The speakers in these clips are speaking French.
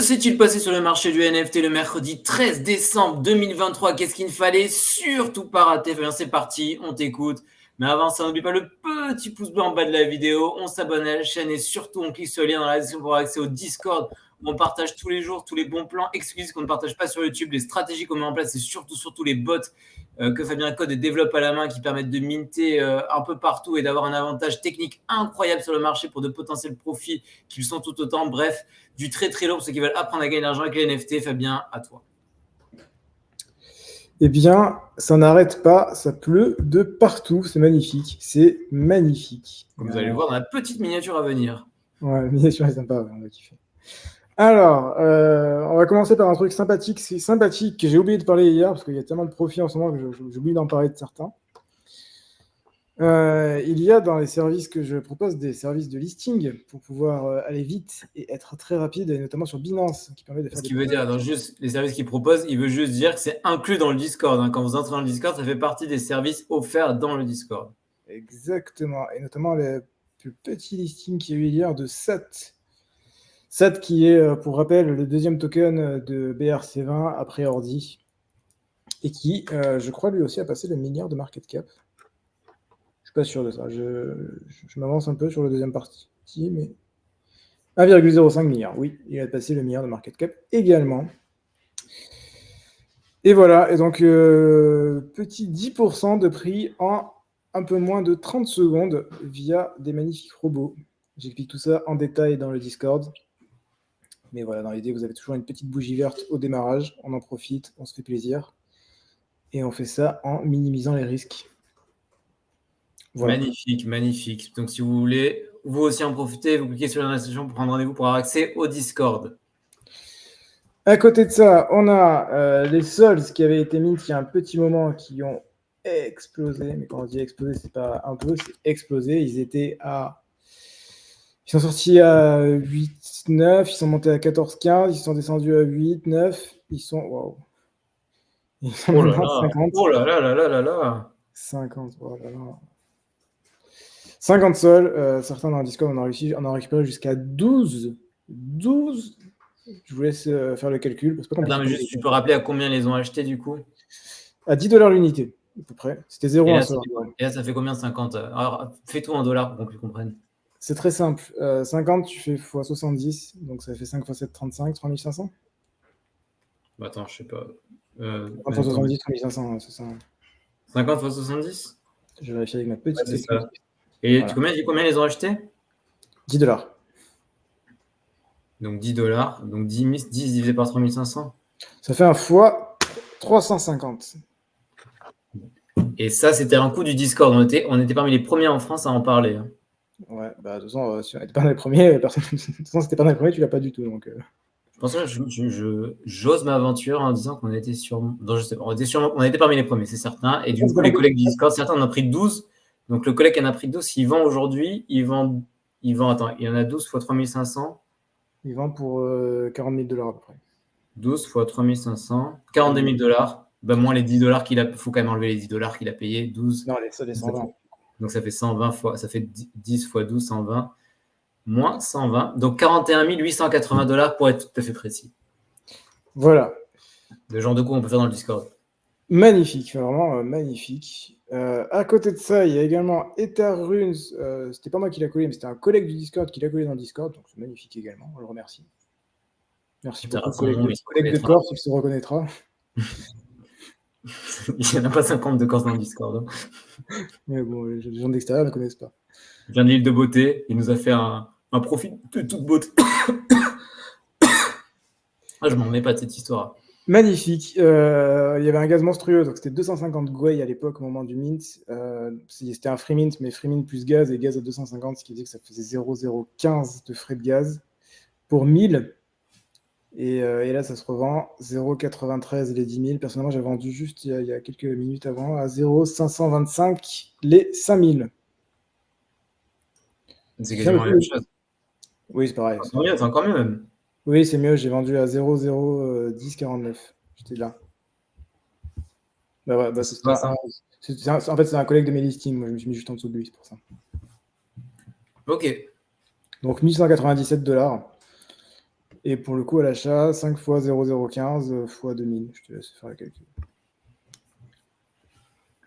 s'est-il passé sur le marché du NFT le mercredi 13 décembre 2023? Qu'est-ce qu'il ne fallait surtout pas rater? Fabien, c'est parti, on t'écoute. Mais avant ça, n'oublie pas le petit pouce bleu en bas de la vidéo. On s'abonne à la chaîne et surtout, on clique sur le lien dans la description pour avoir accès au Discord où on partage tous les jours tous les bons plans exclusifs qu'on ne partage pas sur YouTube, les stratégies qu'on met en place et surtout les bots que Fabien code et développe à la main qui permettent de minter un peu partout et d'avoir un avantage technique incroyable sur le marché pour de potentiels profits qui sont tout autant. Bref, du très très lourd pour ceux qui veulent apprendre à gagner de l'argent avec les NFT. Fabien, à toi. Eh bien, ça n'arrête pas, ça pleut de partout, c'est magnifique, c'est magnifique. Comme vous allez le voir dans la petite miniature à venir. Ouais, la miniature est sympa, on va kiffer. Alors, on va commencer par un truc sympathique, que j'ai oublié de parler hier, parce qu'il y a tellement de profits en ce moment que j'oublie d'en parler de certains. Il y a dans les services que je propose des services de listing pour pouvoir aller vite et être très rapide, et notamment sur Binance, qui permet de faire Ce qui veut dire, dans juste les services qu'il propose, il veut juste dire que c'est inclus dans le Discord. Hein. Quand vous entrez dans le Discord, ça fait partie des services offerts dans le Discord. Exactement, et notamment le plus petit listing qu'il y a eu hier de SAT. SAT qui est, pour rappel, le deuxième token de BRC20 après Ordi, et qui, je crois, lui aussi a passé le milliard de market cap. Je suis pas sûr de ça. Je m'avance un peu sur le deuxième partie, mais 1,05 milliard. Oui, il a passé le milliard de market cap également. Et voilà. Et donc, petit 10% de prix en un peu moins de 30 secondes via des magnifiques robots. J'explique tout ça en détail dans le Discord. Mais voilà, dans l'idée, vous avez toujours une petite bougie verte au démarrage. On en profite, on se fait plaisir. Et on fait ça en minimisant les risques. Voilà. Magnifique, magnifique. Donc, si vous voulez, vous aussi en profiter, vous cliquez sur la description pour prendre rendez-vous pour avoir accès au Discord. À côté de ça, on a les sols qui avaient été mint il y a un petit moment qui ont explosé. Mais quand on dit explosé, c'est pas un peu, c'est explosé. Ils sont sortis à 8, 9, ils sont montés à 14, 15, ils sont descendus à 8, 9, ils sont... Waouh. Ils sont maintenant 50. Oh là là là là là là. 50, oh là là. 50 sols, certains dans le Discord, on a récupéré jusqu'à 12. 12. Je vous laisse faire le calcul. C'est pas compliqué. Non, mais juste, tu peux rappeler à combien les ont achetés du coup? À 10 $ l'unité, à peu près. C'était 0 et un là, sol. Et là, ça fait combien de 50? Alors, fais tout en dollars pour qu'on comprenne. C'est très simple. 50, tu fais x 70, donc ça fait 5 x 7, 35, 3500. Bah, attends, je sais pas. 50 x 70, 3500, c'est ça. 50 x 70? Je vais vérifier avec ma petite technique. Et voilà. Combien ils ont acheté? 10 $. Donc 10 $. Donc 10 divisé par 3500. Ça fait un fois 350. Et ça, c'était un coup du Discord. On était parmi les premiers en France à en parler. Hein. Ouais, bah de toute façon, si on n'était pas dans les premiers, personne... de toute façon, si t'es pas dans les premiers, tu l'as pas du tout. Donc, Je pense que j'ose m'aventure en disant qu'on était sûrement. Non, je sais pas. On était parmi les premiers, c'est certain. Et du coup, les collègues du Discord, certains en ont pris 12. Donc le collègue qui en a pris 12, s'il vend aujourd'hui, il vend. Attends, il y en a 12 x 3500. Il vend pour 40 000 $ à peu près. 12 x 3500, 42 000 $. Ben, moins les 10 $ qu'il a. Il faut quand même enlever les 10 $ qu'il a payés. 12. Non, les 120. Donc ça fait 120 fois. Ça fait 10 x 12, 120. Moins 120. Donc 41 880 $ pour être tout à fait précis. Voilà. Le genre de coup on peut faire dans le Discord. Magnifique, vraiment magnifique. À côté de ça, il y a également Etherrunes. C'était pas moi qui l'a collé, mais c'était un collègue du Discord qui l'a collé dans le Discord. Donc c'est magnifique également, on le remercie. Merci beaucoup, collègue de Corse, il se reconnaîtra. Il n'y en a pas 50 de Corse dans le Discord. Mais bon, les gens d'extérieur ne connaissent pas. Il vient de l'île de Beauté, il nous a fait un profit de toute beauté. Je m'en remets pas de cette histoire. Magnifique. Il y avait un gaz monstrueux, donc c'était 250 Gwei à l'époque au moment du mint. C'était un free mint, mais free mint plus gaz et gaz à 250, ce qui disait que ça faisait 0,015 de frais de gaz pour 1000. Et là, ça se revend 0,93 les 10 000. Personnellement, j'ai vendu juste il y a quelques minutes avant à 0,525 les 5000. C'est quasiment la même chose. Oui, c'est pareil. C'est encore mieux même. Oui, c'est mieux. J'ai vendu à 0,01049. J'étais là. Bah ouais, bah en fait, c'est un collègue de mes listings. Moi, je me suis mis juste en dessous de lui, c'est pour ça. Ok. Donc, 1197 $. Et pour le coup, à l'achat, 5 fois 0,015 fois 2000. Je te laisse faire le calcul.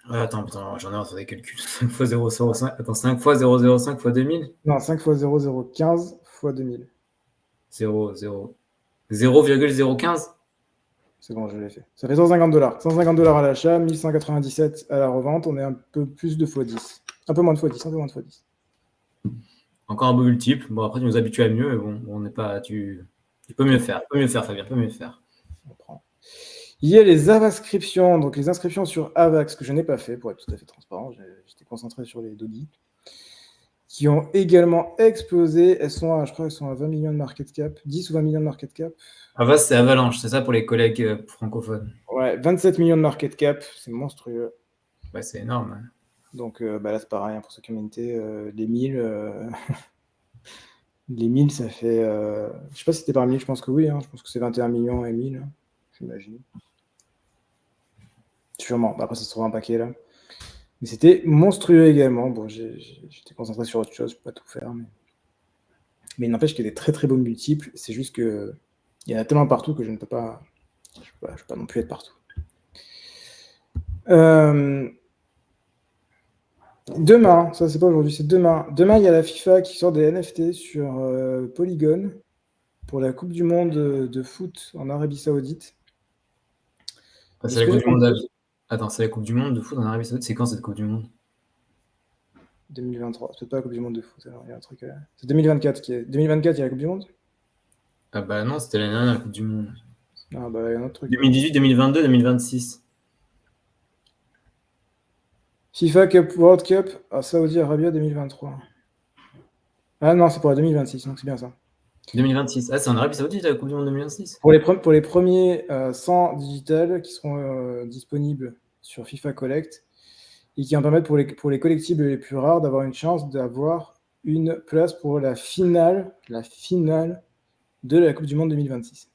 Attends, putain, j'en ai un sur des calculs. 5 fois 0,05. Attends, 5 fois 0,05 fois 2000. Non, 5 fois 0,015 fois 2000. 0,015. C'est bon, je l'ai fait. Ça fait 150 $. 150 $ à l'achat, 1197 à la revente. On est un peu plus de x10. Un peu moins de x10, un peu moins de x10. Encore un beau multiple. Bon, après, tu nous habitues à mieux, mais bon, on n'est pas. Tu peux mieux faire. Fabien, peut mieux faire. On prend. Il y a les avascriptions, donc les inscriptions sur Avax, que je n'ai pas fait, pour être tout à fait transparent. J'étais concentré sur les doggies, qui ont également explosé. Je crois qu'elles sont à 20 millions de market cap. 10 ou 20 millions de market cap. Avas, c'est Avalanche, c'est ça pour les collègues francophones. Ouais, 27 millions de market cap, c'est monstrueux. Ouais, c'est énorme. Hein. Donc là, c'est pareil, pour ceux qui ont minté, les 1000, les 1000, ça fait. Je sais pas si c'était par 1000, je pense que oui. Hein, je pense que c'est 21 millions et 1000, j'imagine. Sûrement. Après, ça se trouve un paquet là. Mais c'était monstrueux également. Bon, j'étais concentré sur autre chose, je peux pas tout faire. Mais il n'empêche qu'il y a des très très beaux multiples. C'est juste que il y en a tellement partout que je ne peux pas. Je peux pas non plus être partout. Demain, ça c'est pas aujourd'hui, c'est demain. Demain, il y a la FIFA qui sort des NFT sur Polygon pour la Coupe du Monde de foot en Arabie Saoudite. C'est la Coupe du Monde. Attends, c'est la Coupe du Monde de foot en Arabie Saoudite. C'est quand cette Coupe du Monde? 2023. C'est peut-être pas la Coupe du Monde de foot. Alors, il y a un truc. C'est 2024 qui est. 2024, il y a la Coupe du Monde? Ah bah non, c'était l'année dernière la Coupe du Monde. Ah bah il y a un autre truc. 2018, 2022, 2026. FIFA Cup World Cup à Saudi Arabia 2023. Ah non, c'est pour la 2026, donc c'est bien ça. 2026. Ah, c'est en Arabie Saoudite la Coupe du Monde 2026? Pour les premiers 100 digital qui seront disponibles sur FIFA Collect et qui en permettent pour les collectibles les plus rares d'avoir une chance d'avoir une place pour la finale de la Coupe du Monde 2026.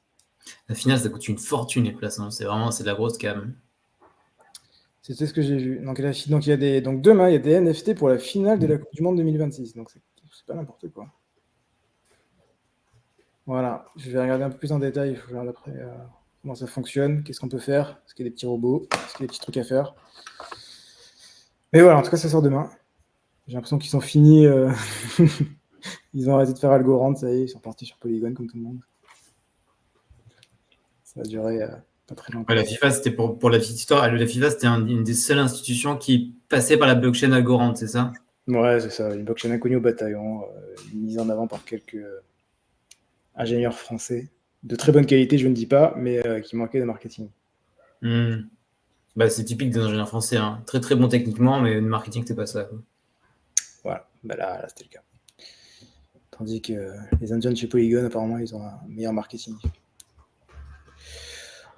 La finale, ça coûte une fortune les places. Hein. C'est de la grosse cam. C'était ce que j'ai vu. Donc demain, il y a des NFT pour la finale de la Coupe du Monde 2026. Donc c'est pas n'importe quoi. Voilà, je vais regarder un peu plus en détail. Il faut regarder après comment ça fonctionne, qu'est-ce qu'on peut faire, est-ce qu'il y a des petits robots, est-ce qu'il y a des petits trucs à faire. Mais voilà, en tout cas, ça sort demain. J'ai l'impression qu'ils sont finis. Ils ont arrêté de faire Algorand, ça y est, ils sont partis sur Polygon comme tout le monde. Ça a duré pas très longtemps. Ouais, la FIFA, c'était pour la petite histoire. La FIFA, c'était une des seules institutions qui passait par la blockchain Algorand, c'est ça? Ouais, c'est ça. Une blockchain inconnue au bataillon, mise en avant par quelques ingénieurs français. De très bonne qualité, je ne dis pas, mais qui manquaient de marketing. Bah, c'est typique des ingénieurs français. Hein. Très très bon techniquement, mais le marketing, c'est pas ça. Quoi. Voilà, bah là c'était le cas. Tandis que les Indiens de chez Polygon, apparemment, ils ont un meilleur marketing.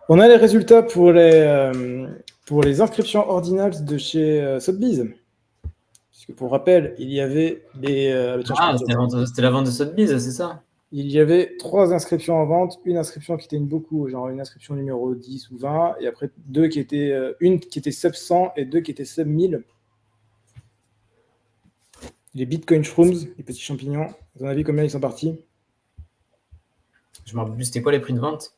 On a les résultats pour les inscriptions ordinals de chez Sotheby's. Puisque pour rappel, il y avait les. C'était la vente de Sotheby's, c'est ça? Il y avait 3 inscriptions en vente, une inscription qui était beaucoup, genre une inscription numéro 10 ou 20, et après une qui était sub 100 et 2 qui étaient sub 1000. Les Bitcoin Shrooms, les petits champignons, à ton avis, combien ils sont partis? Je me rappelle plus, c'était quoi les prix de vente?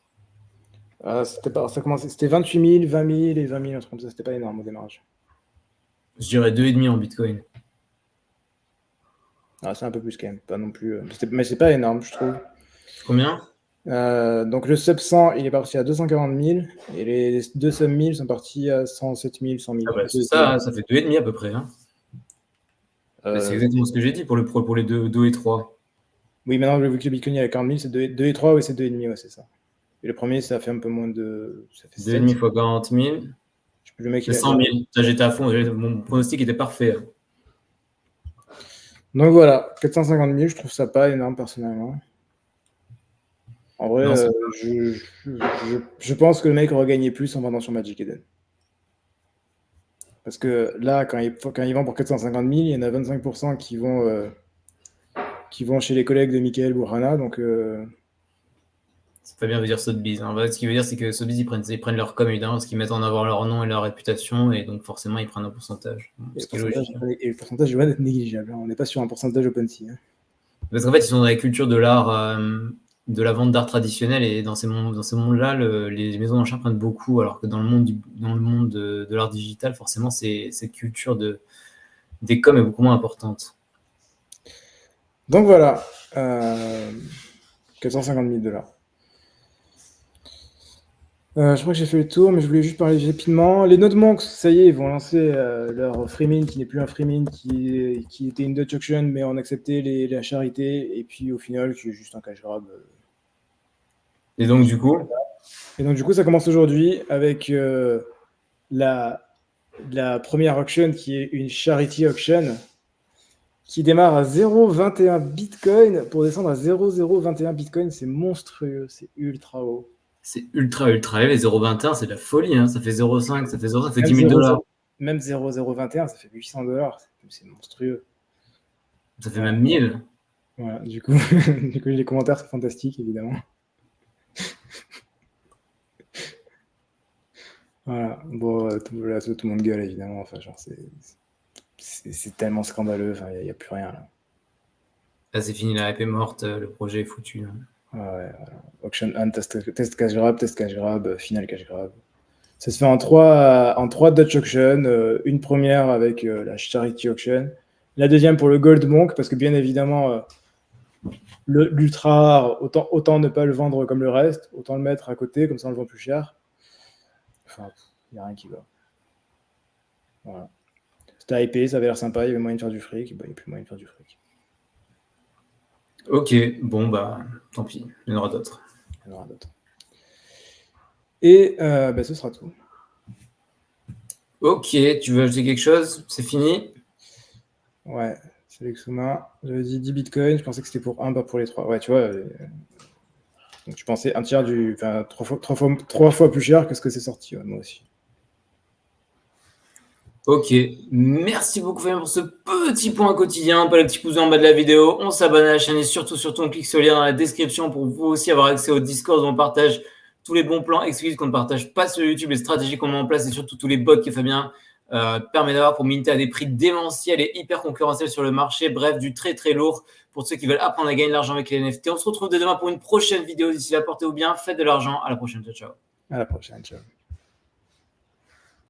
C'était 28 000, 20 000 et 20 000, un truc comme ça, c'était pas énorme au démarrage. Je dirais 2,5 en Bitcoin. Ah, c'est un peu plus quand même, pas non plus. Mais c'est pas énorme, je trouve. Combien? Donc le sub 100, il est parti à 240 000 et les 2 sub 1000 sont partis à 107 000, 100 000. Ah bah, c'est ça, ça fait 2,5 à peu près. Hein. C'est exactement ce que j'ai dit pour les 2 et 3. Oui, maintenant, vu que le Bitcoin est à 40 000, c'est 2 et 3, oui, c'est 2,5, ouais, c'est ça. Et le premier, ça fait un peu moins de. 2,5 fois 40 000. Le mec, c'est 100 000. Ça, j'étais à fond, mon pronostic était parfait. Hein. Donc voilà, 450 000, je trouve ça pas énorme personnellement. En vrai, non, je pense que le mec aurait gagné plus en vendant sur Magic Eden. Parce que là, quand il vend pour 450 000, il y en a 25% qui vont chez les collègues de Michael Bourhana. Donc, c'est pas bien de dire Sotheby's. Hein. Ce qui veut dire, c'est que Sotheby's, ils prennent leur com, évidemment, parce qu'ils mettent en avant leur nom et leur réputation, et donc forcément, ils prennent un pourcentage. Et le pourcentage est négligeable. Hein. On n'est pas sur un pourcentage OpenSea. Hein. Parce qu'en fait, ils sont dans la culture de l'art de la vente d'art traditionnel. Et dans ces mondes-là, les maisons d'enchères prennent beaucoup, alors que dans le monde de l'art digital, forcément, cette culture des coms est beaucoup moins importante. Donc voilà, 450 000 $. Je crois que j'ai fait le tour, mais je voulais juste parler rapidement. Les Notemonks, ça y est, ils vont lancer leur freemint, qui n'est plus un freemint, qui était une Dutch auction, mais on acceptait la charité, et puis au final, qui est juste un cash grab. Et donc, du coup, ça commence aujourd'hui avec la première auction, qui est une charity auction, qui démarre à 0,21 Bitcoin pour descendre à 0,021 Bitcoin. C'est monstrueux, c'est ultra haut. C'est ultra élevé. Les 0,21, c'est de la folie. Hein. Ça fait 0,5, ça fait 0,5, ça fait 10 000 $. Même 0,021, ça fait 800 $. C'est monstrueux. Ça fait même 1000. Voilà, du coup, les commentaires sont fantastiques, évidemment. Voilà, bon, tout le monde gueule, évidemment. Enfin, genre, c'est tellement scandaleux. Enfin, il n'y a plus rien là. Là, c'est fini, la hype est morte, le projet est foutu. Hein. Ouais, voilà. Auction Hunt, test cash grab, final cash grab. Ça se fait en trois Dutch auction, une première avec la charity auction, la deuxième pour le Gold Monk, parce que bien évidemment, l'ultra rare, autant ne pas le vendre comme le reste, autant le mettre à côté, comme ça on le vend plus cher. Enfin, il n'y a rien qui va. Voilà. C'était hypé, ça avait l'air sympa, il y avait moyen de faire du fric, il n'y a plus moyen de faire du fric. Ok, bon, bah, tant pis, il y en aura d'autres. Et ce sera tout. Ok, tu veux ajouter quelque chose? C'est fini? Ouais, c'est Lexuma. J'avais dit 10 bitcoins, je pensais que c'était pour 1, pas pour les 3. Ouais, tu vois. Donc tu pensais un tiers enfin, 3 fois plus cher que ce que c'est sorti, ouais, moi aussi. Ok, merci beaucoup Fabien pour ce petit point quotidien. Pas le petit pouce en bas de la vidéo, on s'abonne à la chaîne et surtout on clique sur le lien dans la description pour vous aussi avoir accès au Discord où on partage tous les bons plans exclusifs qu'on ne partage pas sur YouTube, les stratégies qu'on met en place et surtout tous les bots que Fabien permet d'avoir pour minter à des prix démentiels et hyper concurrentiels sur le marché. Bref, du très lourd pour ceux qui veulent apprendre à gagner de l'argent avec les NFT. On se retrouve dès demain pour une prochaine vidéo. D'ici là, portez-vous bien, faites de l'argent. À la prochaine, ciao. À la prochaine, ciao.